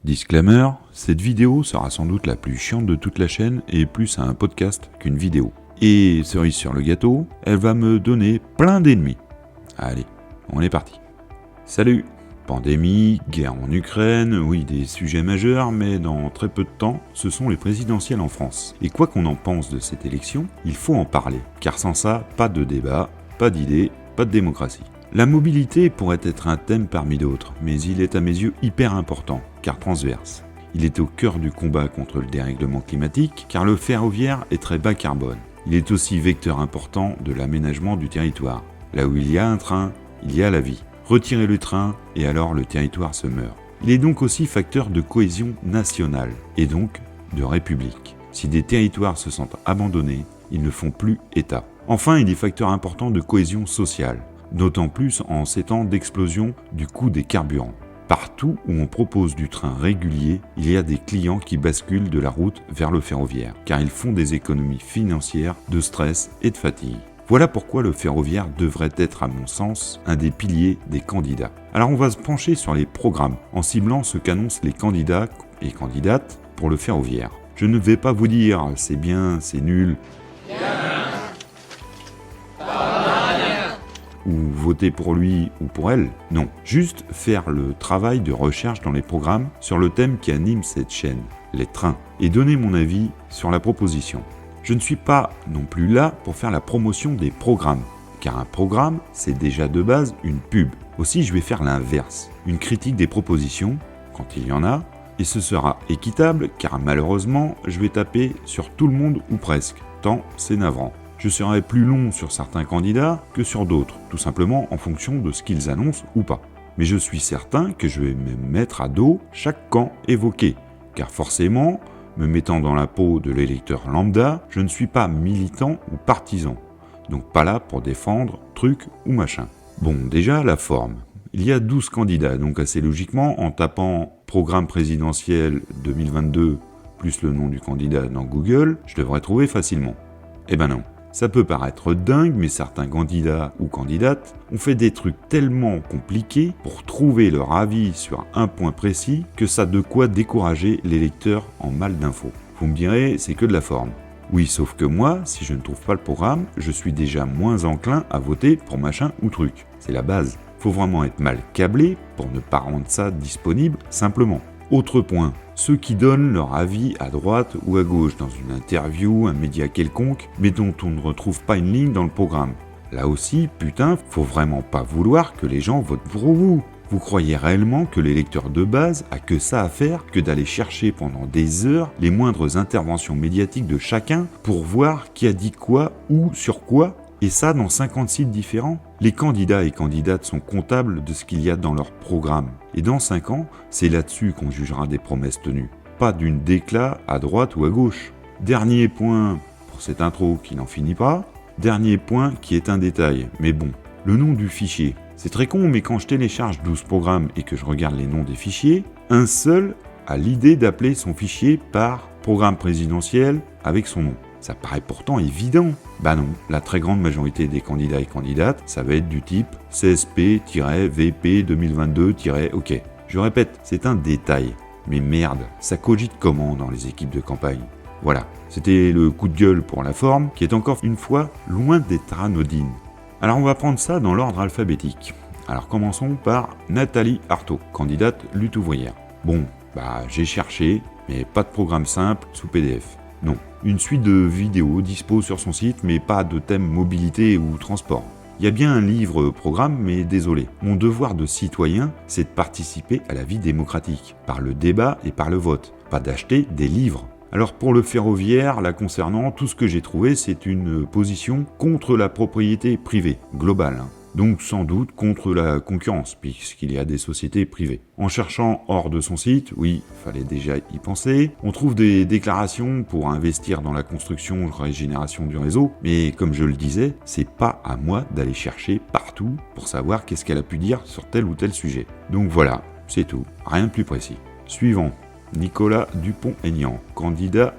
Disclaimer, cette vidéo sera sans doute la plus chiante de toute la chaîne et plus un podcast qu'une vidéo. Et cerise sur le gâteau, elle va me donner plein d'ennemis. Allez, on est parti. Salut. Pandémie, guerre en Ukraine, oui des sujets majeurs, mais dans très peu de temps, ce sont les présidentielles en France. Et quoi qu'on en pense de cette élection, il faut en parler, car sans ça, pas de débat, pas d'idées, pas de démocratie. La mobilité pourrait être un thème parmi d'autres, mais il est à mes yeux hyper important, car transverse. Il est au cœur du combat contre le dérèglement climatique, car le ferroviaire est très bas carbone. Il est aussi vecteur important de l'aménagement du territoire. Là où il y a un train, il y a la vie. Retirez le train, et alors le territoire se meurt. Il est donc aussi facteur de cohésion nationale, et donc de république. Si des territoires se sentent abandonnés, ils ne font plus état. Enfin, il est facteur important de cohésion sociale, d'autant plus en ces temps d'explosion du coût des carburants. Partout où on propose du train régulier, il y a des clients qui basculent de la route vers le ferroviaire, car ils font des économies financières, de stress et de fatigue. Voilà pourquoi le ferroviaire devrait être, à mon sens, un des piliers des candidats. Alors on va se pencher sur les programmes, en ciblant ce qu'annoncent les candidats et candidates pour le ferroviaire. Je ne vais pas vous dire « c'est bien, c'est nul », ou voter pour lui ou pour elle. Non, juste faire le travail de recherche dans les programmes sur le thème qui anime cette chaîne, les trains, et donner mon avis sur la proposition. Je ne suis pas non plus là pour faire la promotion des programmes, car un programme, c'est déjà de base une pub. Aussi, je vais faire l'inverse, une critique des propositions, quand il y en a, et ce sera équitable, car malheureusement, je vais taper sur tout le monde ou presque, tant c'est navrant. Je serai plus long sur certains candidats que sur d'autres, tout simplement en fonction de ce qu'ils annoncent ou pas. Mais je suis certain que je vais me mettre à dos chaque camp évoqué, car forcément, me mettant dans la peau de l'électeur lambda, je ne suis pas militant ou partisan, donc pas là pour défendre truc ou machin. Bon, déjà la forme. Il y a 12 candidats, donc assez logiquement, en tapant programme présidentiel 2022 plus le nom du candidat dans Google, je devrais trouver facilement. Eh ben non. Ça peut paraître dingue, mais certains candidats ou candidates ont fait des trucs tellement compliqués pour trouver leur avis sur un point précis que ça a de quoi décourager les lecteurs en mal d'infos. Vous me direz, c'est que de la forme. Oui, sauf que moi, si je ne trouve pas le programme, je suis déjà moins enclin à voter pour machin ou truc. C'est la base. Faut vraiment être mal câblé pour ne pas rendre ça disponible simplement. Autre point, ceux qui donnent leur avis à droite ou à gauche dans une interview, un média quelconque, mais dont on ne retrouve pas une ligne dans le programme. Là aussi, putain, faut vraiment pas vouloir que les gens votent pour vous. Vous croyez réellement que l'électeur de base a que ça à faire que d'aller chercher pendant des heures les moindres interventions médiatiques de chacun pour voir qui a dit quoi, où, sur quoi ? Et ça dans 50 sites différents. Les candidats et candidates sont comptables de ce qu'il y a dans leur programme. Et dans 5 ans, c'est là-dessus qu'on jugera des promesses tenues. Pas d'une déclat à droite ou à gauche. Dernier point pour cette intro qui n'en finit pas. Dernier point qui est un détail. Mais bon, le nom du fichier. C'est très con, mais quand je télécharge 12 programmes et que je regarde les noms des fichiers, un seul a l'idée d'appeler son fichier par programme présidentiel avec son nom. Ça paraît pourtant évident. Bah non, la très grande majorité des candidats et candidates, ça va être du type CSP-VP 2022-OK. Je répète, c'est un détail. Mais merde, ça cogite comment dans les équipes de campagne ? Voilà, c'était le coup de gueule pour la forme, qui est encore une fois loin d'être anodine. Alors on va prendre ça dans l'ordre alphabétique. Alors commençons par Nathalie Arthaud, candidate lutte ouvrière. Bon, j'ai cherché, mais pas de programme simple sous PDF. Non, une suite de vidéos dispo sur son site, mais pas de thème mobilité ou transport. Il y a bien un livre-programme, mais désolé. Mon devoir de citoyen, c'est de participer à la vie démocratique, par le débat et par le vote, pas d'acheter des livres. Alors pour le ferroviaire, la concernant, tout ce que j'ai trouvé, c'est une position contre la propriété privée, globale. Donc sans doute contre la concurrence, puisqu'il y a des sociétés privées. En cherchant hors de son site, oui, fallait déjà y penser, on trouve des déclarations pour investir dans la construction et régénération du réseau, mais comme je le disais, c'est pas à moi d'aller chercher partout pour savoir qu'est-ce qu'elle a pu dire sur tel ou tel sujet. Donc voilà, c'est tout, rien de plus précis. Suivant, Nicolas Dupont-Aignan, candidat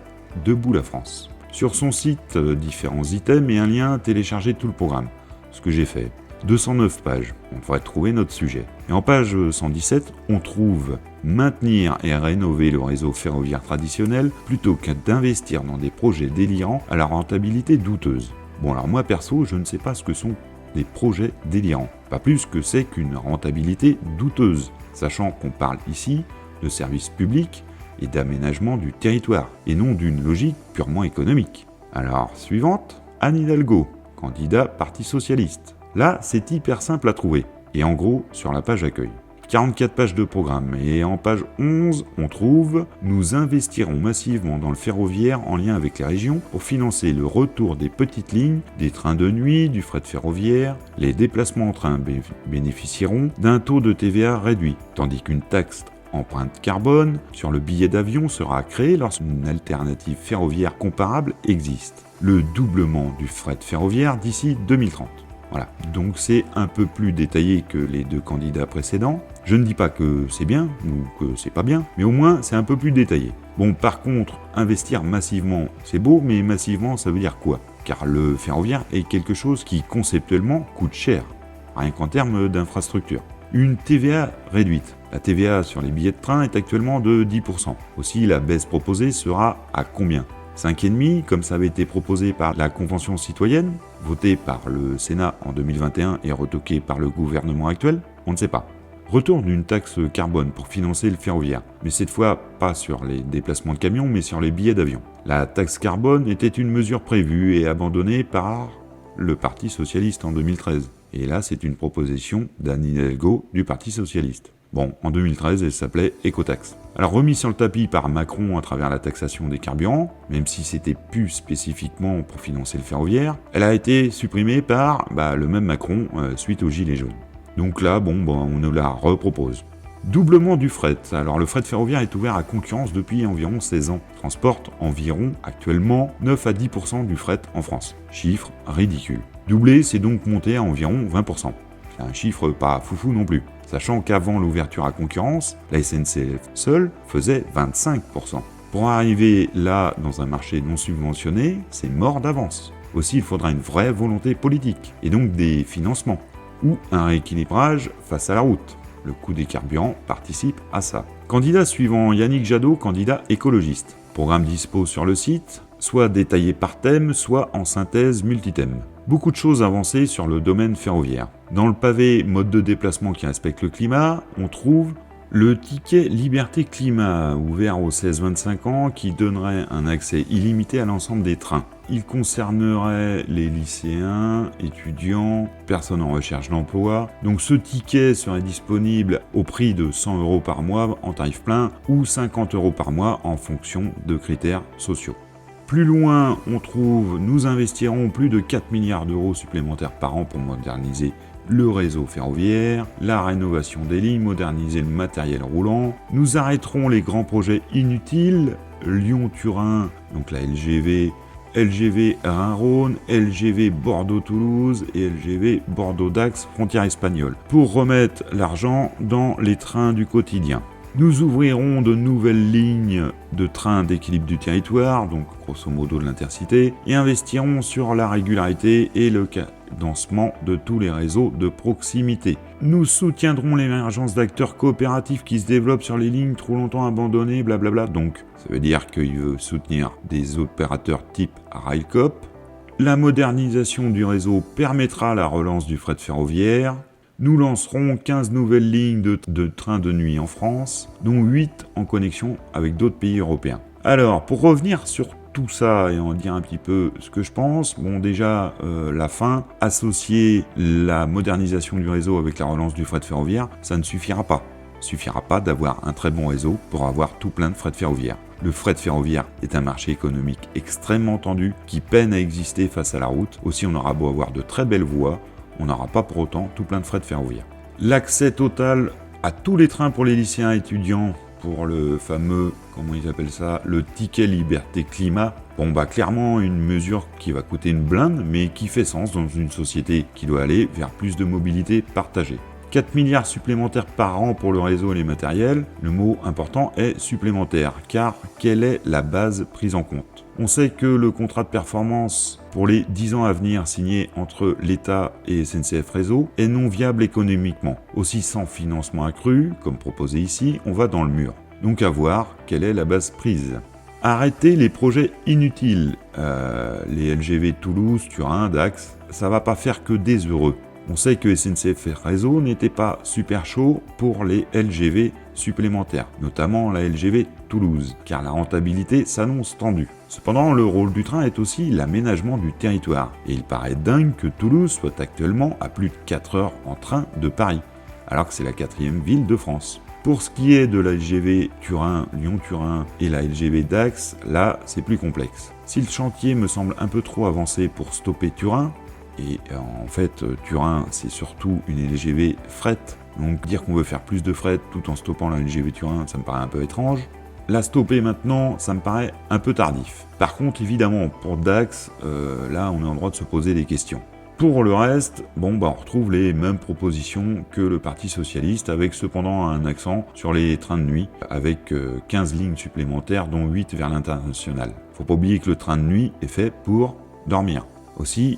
Debout la France. Sur son site, différents items et un lien à télécharger tout le programme. Ce que j'ai fait. 209 pages, on devrait trouver notre sujet. Et en page 117, on trouve maintenir et rénover le réseau ferroviaire traditionnel plutôt que d'investir dans des projets délirants à la rentabilité douteuse. Bon alors moi perso, je ne sais pas ce que sont des projets délirants, pas plus que c'est qu'une rentabilité douteuse, sachant qu'on parle ici de services publics et d'aménagement du territoire, et non d'une logique purement économique. Alors, suivante, Anne Hidalgo, candidat Parti Socialiste. Là, c'est hyper simple à trouver, et en gros, sur la page accueil. 44 pages de programme, et en page 11, on trouve « Nous investirons massivement dans le ferroviaire en lien avec les régions pour financer le retour des petites lignes, des trains de nuit, du fret ferroviaire. Les déplacements en train bénéficieront d'un taux de TVA réduit, tandis qu'une taxe empreinte carbone sur le billet d'avion sera créée lorsqu'une alternative ferroviaire comparable existe. Le doublement du fret ferroviaire d'ici 2030. Voilà, donc c'est un peu plus détaillé que les deux candidats précédents. Je ne dis pas que c'est bien ou que c'est pas bien, mais au moins c'est un peu plus détaillé. Bon, par contre, investir massivement, c'est beau, mais massivement, ça veut dire quoi? Car le ferroviaire est quelque chose qui conceptuellement coûte cher, rien qu'en termes d'infrastructure. Une TVA réduite. La TVA sur les billets de train est actuellement de 10%. Aussi, la baisse proposée sera à combien? 5,5, comme ça avait été proposé par la Convention citoyenne, votée par le Sénat en 2021 et retoquée par le gouvernement actuel? On ne sait pas. Retour d'une taxe carbone pour financer le ferroviaire, mais cette fois pas sur les déplacements de camions, mais sur les billets d'avion. La taxe carbone était une mesure prévue et abandonnée par le Parti Socialiste en 2013. Et là, c'est une proposition d'Anne Hidalgo du Parti Socialiste. Bon, en 2013, elle s'appelait écotaxe. Alors remise sur le tapis par Macron à travers la taxation des carburants, même si c'était plus spécifiquement pour financer le ferroviaire, elle a été supprimée par le même Macron suite aux Gilets jaunes. Donc là, on nous la repropose. Doublement du fret. Alors le fret ferroviaire est ouvert à concurrence depuis environ 16 ans. Transporte environ actuellement 9 à 10% du fret en France. Chiffre ridicule. Doubler, c'est donc monter à environ 20%. C'est un chiffre pas foufou non plus. Sachant qu'avant l'ouverture à concurrence, la SNCF seule faisait 25%. Pour arriver là dans un marché non subventionné, c'est mort d'avance. Aussi, il faudra une vraie volonté politique, et donc des financements, ou un rééquilibrage face à la route. Le coût des carburants participe à ça. Candidat suivant, Yannick Jadot, candidat écologiste. Programme dispo sur le site, soit détaillé par thème, soit en synthèse multithème. Beaucoup de choses avancées sur le domaine ferroviaire. Dans le pavé mode de déplacement qui respecte le climat, on trouve le ticket Liberté Climat, ouvert aux 16-25 ans, qui donnerait un accès illimité à l'ensemble des trains. Il concernerait les lycéens, étudiants, personnes en recherche d'emploi. Donc ce ticket serait disponible au prix de 100 € par mois en tarif plein ou 50 € par mois en fonction de critères sociaux. Plus loin, on trouve « Nous investirons plus de 4 milliards d'euros supplémentaires par an pour moderniser le réseau ferroviaire, la rénovation des lignes, moderniser le matériel roulant. Nous arrêterons les grands projets inutiles, Lyon-Turin, donc la LGV, LGV Rhin-Rhône, LGV Bordeaux-Toulouse et LGV Bordeaux-Dax, frontière espagnole, pour remettre l'argent dans les trains du quotidien. Nous ouvrirons de nouvelles lignes de trains d'équilibre du territoire, donc grosso modo de l'intercité, et investirons sur la régularité et le cadencement de tous les réseaux de proximité. Nous soutiendrons l'émergence d'acteurs coopératifs qui se développent sur les lignes trop longtemps abandonnées, blablabla. Donc, ça veut dire qu'il veut soutenir des opérateurs type Railcoop. La modernisation du réseau permettra la relance du fret ferroviaire. Nous lancerons 15 nouvelles lignes de trains de nuit en France, dont 8 en connexion avec d'autres pays européens. Alors, pour revenir sur tout ça et en dire un petit peu ce que je pense, déjà, la fin, associer la modernisation du réseau avec la relance du fret ferroviaire, ça ne suffira pas. Il ne suffira pas d'avoir un très bon réseau pour avoir tout plein de fret ferroviaire. Le fret ferroviaire est un marché économique extrêmement tendu qui peine à exister face à la route. Aussi, on aura beau avoir de très belles voies, on n'aura pas pour autant tout plein de fret ferroviaire. L'accès total à tous les trains pour les lycéens et étudiants, pour le fameux, comment ils appellent ça, le ticket Liberté Climat. Clairement une mesure qui va coûter une blinde, mais qui fait sens dans une société qui doit aller vers plus de mobilité partagée. 4 milliards supplémentaires par an pour le réseau et les matériels. Le mot important est supplémentaire, car quelle est la base prise en compte? On sait que le contrat de performance pour les 10 ans à venir signé entre l'État et SNCF Réseau est non viable économiquement. Aussi, sans financement accru, comme proposé ici, on va dans le mur. Donc à voir quelle est la base prise. Arrêtez les projets inutiles. Les LGV Toulouse, Turin, Dax, ça va pas faire que des heureux. On sait que SNCF Réseau n'était pas super chaud pour les LGV supplémentaires, notamment la LGV Toulouse, car la rentabilité s'annonce tendue. Cependant, le rôle du train est aussi l'aménagement du territoire, et il paraît dingue que Toulouse soit actuellement à plus de 4 heures en train de Paris, alors que c'est la 4e ville de France. Pour ce qui est de la LGV Turin, Lyon-Turin et la LGV Dax, là c'est plus complexe. Si le chantier me semble un peu trop avancé pour stopper Turin, et en fait Turin c'est surtout une LGV fret, donc dire qu'on veut faire plus de fret tout en stoppant la LGV Turin, ça me paraît un peu étrange. La stopper maintenant, ça me paraît un peu tardif. Par contre évidemment pour Dax, là on est en droit de se poser des questions. Pour le reste, on retrouve les mêmes propositions que le Parti Socialiste, avec cependant un accent sur les trains de nuit, avec 15 lignes supplémentaires, dont 8 vers l'international. Faut pas oublier que le train de nuit est fait pour dormir. Aussi,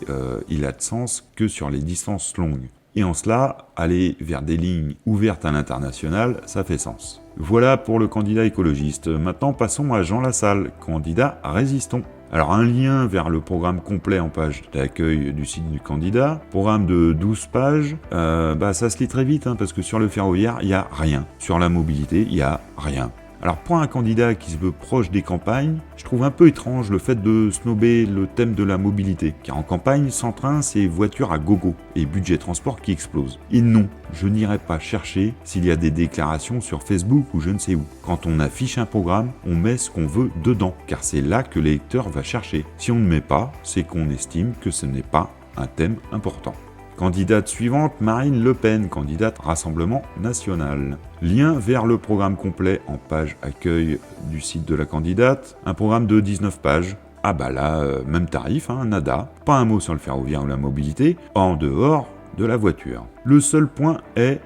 il a de sens que sur les distances longues. Et en cela, aller vers des lignes ouvertes à l'international, ça fait sens. Voilà pour le candidat écologiste. Maintenant, passons à Jean Lassalle, candidat Résistons. Alors un lien vers le programme complet en page d'accueil du site du candidat, programme de 12 pages, ça se lit très vite parce que sur le ferroviaire, il n'y a rien. Sur la mobilité, il n'y a rien. Alors pour un candidat qui se veut proche des campagnes, je trouve un peu étrange le fait de snober le thème de la mobilité, car en campagne, sans train, c'est voiture à gogo et budget transport qui explose. Et non, je n'irai pas chercher s'il y a des déclarations sur Facebook ou je ne sais où. Quand on affiche un programme, on met ce qu'on veut dedans, car c'est là que l'électeur va chercher. Si on ne met pas, c'est qu'on estime que ce n'est pas un thème important. Candidate suivante, Marine Le Pen, candidate Rassemblement National. Lien vers le programme complet en page accueil du site de la candidate, un programme de 19 pages. Ah là, même tarif, nada, pas un mot sur le ferroviaire ou la mobilité, en dehors de la voiture. Le seul point est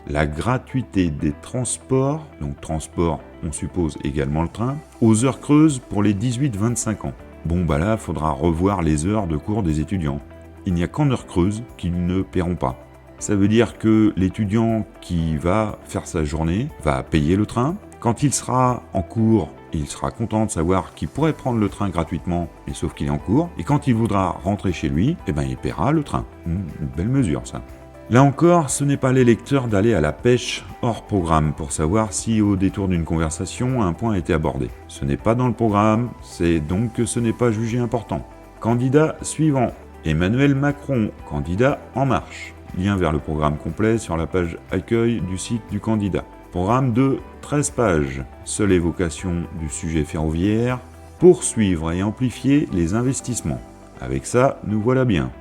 la gratuité des transports, donc transport, on suppose également le train, aux heures creuses pour les 18-25 ans. Là, faudra revoir les heures de cours des étudiants. Il n'y a qu'en heure creuse qu'ils ne paieront pas. Ça veut dire que l'étudiant qui va faire sa journée va payer le train. Quand il sera en cours, il sera content de savoir qu'il pourrait prendre le train gratuitement, mais sauf qu'il est en cours. Et quand il voudra rentrer chez lui, il paiera le train. Une belle mesure ça. Là encore, ce n'est pas l'électeur d'aller à la pêche hors programme pour savoir si au détour d'une conversation, un point a été abordé. Ce n'est pas dans le programme, c'est donc que ce n'est pas jugé important. Candidat suivant. Emmanuel Macron, candidat En Marche. Lien vers le programme complet sur la page accueil du site du candidat. Programme de 13 pages. Seule évocation du sujet ferroviaire. Poursuivre et amplifier les investissements. Avec ça, nous voilà bien.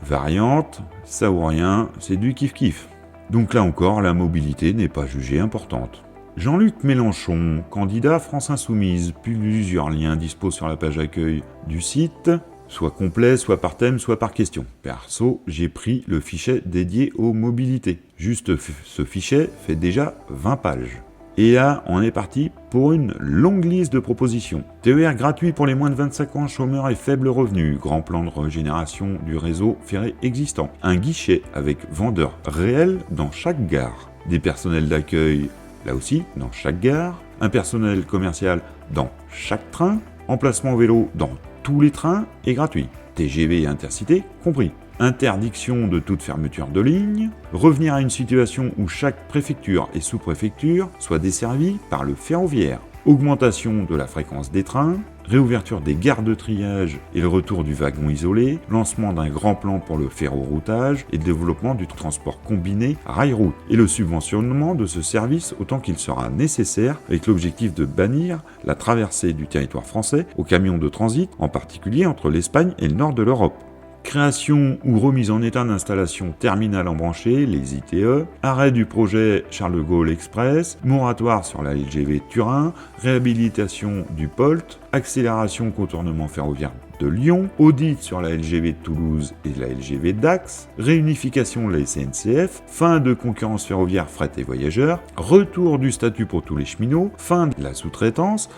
Variante, ça ou rien, c'est du kiff-kiff. Donc là encore, la mobilité n'est pas jugée importante. Jean-Luc Mélenchon, candidat France Insoumise. Plusieurs liens disposent sur la page accueil du site. Soit complet, soit par thème, soit par question. Perso, j'ai pris le fichier dédié aux mobilités. Juste ce fichier fait déjà 20 pages. Et là, on est parti pour une longue liste de propositions. TER gratuit pour les moins de 25 ans, chômeurs et faibles revenus. Grand plan de régénération du réseau ferré existant. Un guichet avec vendeurs réels dans chaque gare. Des personnels d'accueil, là aussi, dans chaque gare. Un personnel commercial dans chaque train. Emplacement vélo dans tous les trains et gratuit. TGV et Intercité compris. Interdiction de toute fermeture de ligne. Revenir à une situation où chaque préfecture et sous-préfecture soit desservie par le ferroviaire. Augmentation de la fréquence des trains. Réouverture des gares de triage et le retour du wagon isolé. Lancement d'un grand plan pour le ferroroutage et le développement du transport combiné rail-route. Et le subventionnement de ce service autant qu'il sera nécessaire avec l'objectif de bannir la traversée du territoire français aux camions de transit, en particulier entre l'Espagne et le nord de l'Europe. Création ou remise en état d'installation terminale embranchée, les ITE, arrêt du projet Charles de Gaulle Express, moratoire sur la LGV Turin, réhabilitation du POLT, accélération contournement ferroviaire de Lyon, audit sur la LGV Toulouse et la LGV Dax, réunification de la SNCF, fin de concurrence ferroviaire fret et voyageurs, retour du statut pour tous les cheminots, fin de la sous-traitance,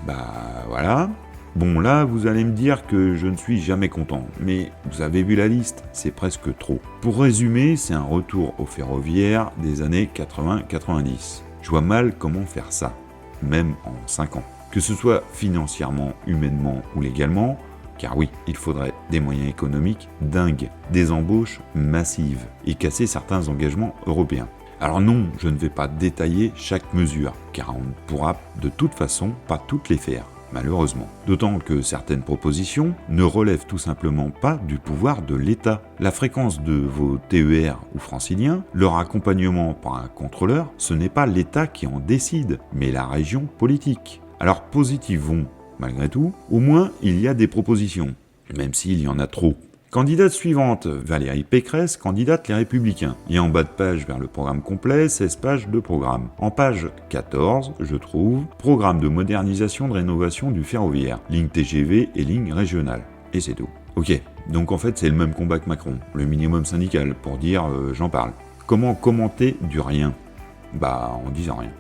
Bah voilà. Bon là, vous allez me dire que je ne suis jamais content, mais vous avez vu la liste, c'est presque trop. Pour résumer, c'est un retour au ferroviaire des années 80-90. Je vois mal comment faire ça, même en 5 ans. Que ce soit financièrement, humainement ou légalement, car oui, il faudrait des moyens économiques dingues, des embauches massives et casser certains engagements européens. Alors non, je ne vais pas détailler chaque mesure, car on ne pourra de toute façon pas toutes les faire, malheureusement. D'autant que certaines propositions ne relèvent tout simplement pas du pouvoir de l'État. La fréquence de vos TER ou franciliens, leur accompagnement par un contrôleur, ce n'est pas l'État qui en décide, mais la région politique. Alors positivons, malgré tout, au moins il y a des propositions, même s'il y en a trop. Candidate suivante, Valérie Pécresse, candidate Les Républicains. Et en bas de page vers le programme complet, 16 pages de programme. En page 14, je trouve, programme de modernisation de rénovation du ferroviaire, ligne TGV et ligne régionale. Et c'est tout. Ok, donc en fait c'est le même combat que Macron, le minimum syndical, pour dire j'en parle. Comment commenter du rien? Bah en disant rien.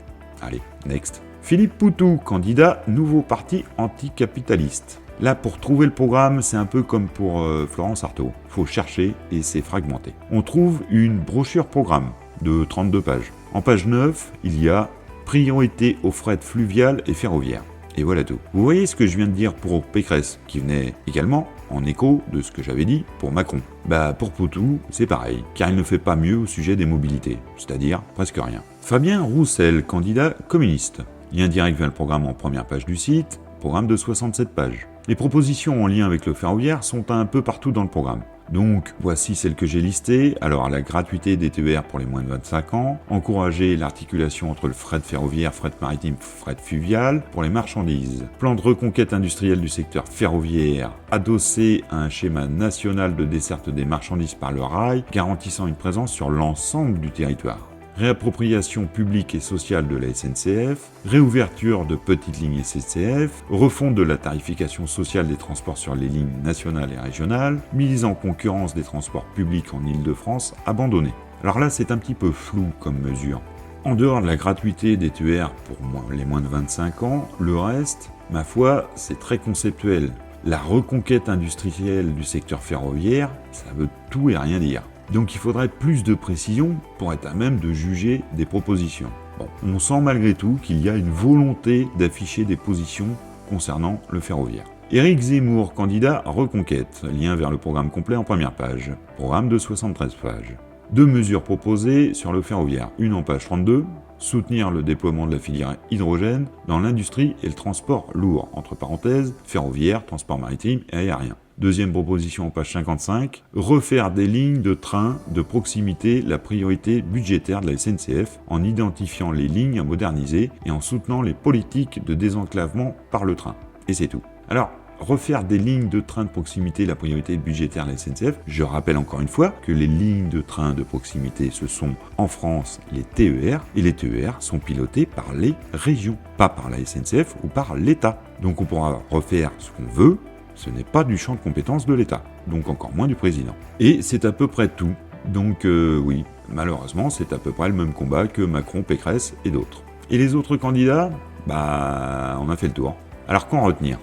Allez, next. Philippe Poutou, candidat nouveau parti anticapitaliste. Là, pour trouver le programme, c'est un peu comme pour Florence Artaud. Faut chercher et c'est fragmenté. On trouve une brochure programme de 32 pages. En page 9, il y a priorité au fret fluvial et ferroviaire. Et voilà tout. Vous voyez ce que je viens de dire pour Pécresse, qui venait également en écho de ce que j'avais dit pour Macron. Bah pour Poutou, c'est pareil, car il ne fait pas mieux au sujet des mobilités, c'est-à-dire presque rien. Fabien Roussel, candidat communiste. Lien direct vers le programme en première page du site, programme de 67 pages. Les propositions en lien avec le ferroviaire sont un peu partout dans le programme. Donc, voici celles que j'ai listées. Alors, la gratuité des TER pour les moins de 25 ans, encourager l'articulation entre le fret ferroviaire, fret maritime, fret fluvial pour les marchandises, plan de reconquête industrielle du secteur ferroviaire, adossé à un schéma national de desserte des marchandises par le rail, garantissant une présence sur l'ensemble du territoire. Réappropriation publique et sociale de la SNCF, réouverture de petites lignes SNCF, refonte de la tarification sociale des transports sur les lignes nationales et régionales, mise en concurrence des transports publics en Île-de-France abandonnée. Alors là, c'est un petit peu flou comme mesure. En dehors de la gratuité des TER pour les moins de 25 ans, le reste, ma foi, c'est très conceptuel. La reconquête industrielle du secteur ferroviaire, ça veut tout et rien dire. Donc il faudrait plus de précision pour être à même de juger des propositions. Bon, on sent malgré tout qu'il y a une volonté d'afficher des positions concernant le ferroviaire. Éric Zemmour, candidat à Reconquête, lien vers le programme complet en première page, programme de 73 pages. 2 mesures proposées sur le ferroviaire, une en page 32, soutenir le déploiement de la filière hydrogène dans l'industrie et le transport lourd, entre parenthèses, ferroviaire, transport maritime et aérien. Deuxième proposition en page 55, refaire des lignes de train de proximité la priorité budgétaire de la SNCF en identifiant les lignes à moderniser et en soutenant les politiques de désenclavement par le train. Et c'est tout. Alors, refaire des lignes de train de proximité la priorité budgétaire de la SNCF, je rappelle encore une fois que les lignes de train de proximité, ce sont en France les TER, et les TER sont pilotés par les régions, pas par la SNCF ou par l'État. Donc on pourra refaire ce qu'on veut, ce n'est pas du champ de compétences de l'État, donc encore moins du président. Et c'est à peu près tout. Donc oui, malheureusement, c'est à peu près le même combat que Macron, Pécresse et d'autres. Et les autres candidats, bah on a fait le tour. Alors qu'en retenir ?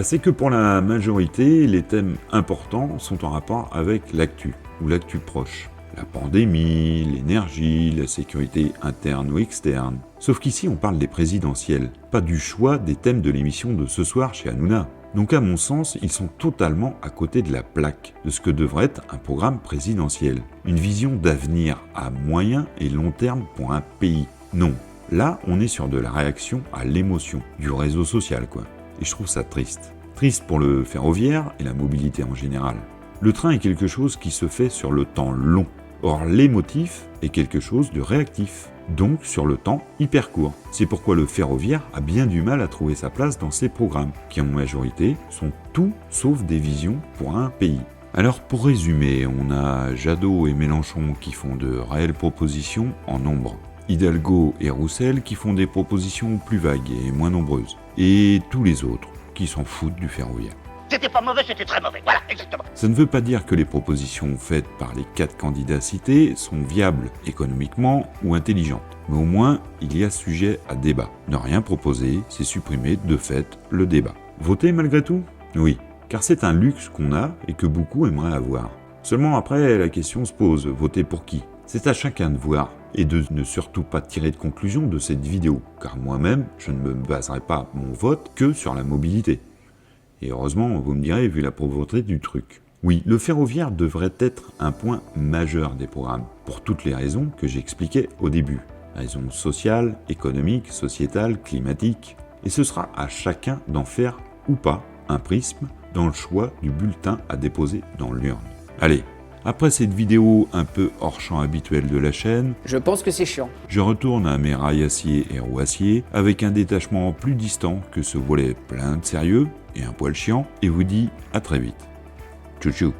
C'est que pour la majorité, les thèmes importants sont en rapport avec l'actu, ou l'actu proche. La pandémie, l'énergie, la sécurité interne ou externe. Sauf qu'ici, on parle des présidentielles, pas du choix des thèmes de l'émission de ce soir chez Hanouna. Donc à mon sens, ils sont totalement à côté de la plaque de ce que devrait être un programme présidentiel. Une vision d'avenir à moyen et long terme pour un pays. Non, là on est sur de la réaction à l'émotion, du réseau social quoi. Et je trouve ça triste. Triste pour le ferroviaire et la mobilité en général. Le train est quelque chose qui se fait sur le temps long. Or l'émotif est quelque chose de réactif. Donc sur le temps hyper court. C'est pourquoi le ferroviaire a bien du mal à trouver sa place dans ces programmes, qui en majorité sont tout sauf des visions pour un pays. Alors pour résumer, on a Jadot et Mélenchon qui font de réelles propositions en nombre. Hidalgo et Roussel qui font des propositions plus vagues et moins nombreuses. Et tous les autres qui s'en foutent du ferroviaire. C'était pas mauvais, c'était très mauvais. Voilà, exactement. Ça ne veut pas dire que les propositions faites par les 4 candidats cités sont viables économiquement ou intelligentes. Mais au moins, il y a sujet à débat. Ne rien proposer, c'est supprimer de fait le débat. Voter malgré tout ? Oui, car c'est un luxe qu'on a et que beaucoup aimeraient avoir. Seulement après, la question se pose, voter pour qui ? C'est à chacun de voir et de ne surtout pas tirer de conclusion de cette vidéo, car moi-même, je ne me baserai pas mon vote que sur la mobilité. Et heureusement, vous me direz, vu la pauvreté du truc. Oui, le ferroviaire devrait être un point majeur des programmes, pour toutes les raisons que j'expliquais au début. Raisons sociales, économiques, sociétales, climatiques. Et ce sera à chacun d'en faire ou pas un prisme dans le choix du bulletin à déposer dans l'urne. Allez, après cette vidéo un peu hors champ habituel de la chaîne, je pense que c'est chiant. Je retourne à mes rails acier et roues acier avec un détachement plus distant que ce volet plein de sérieux et un poil chiant et vous dis à très vite. Tchou tchou.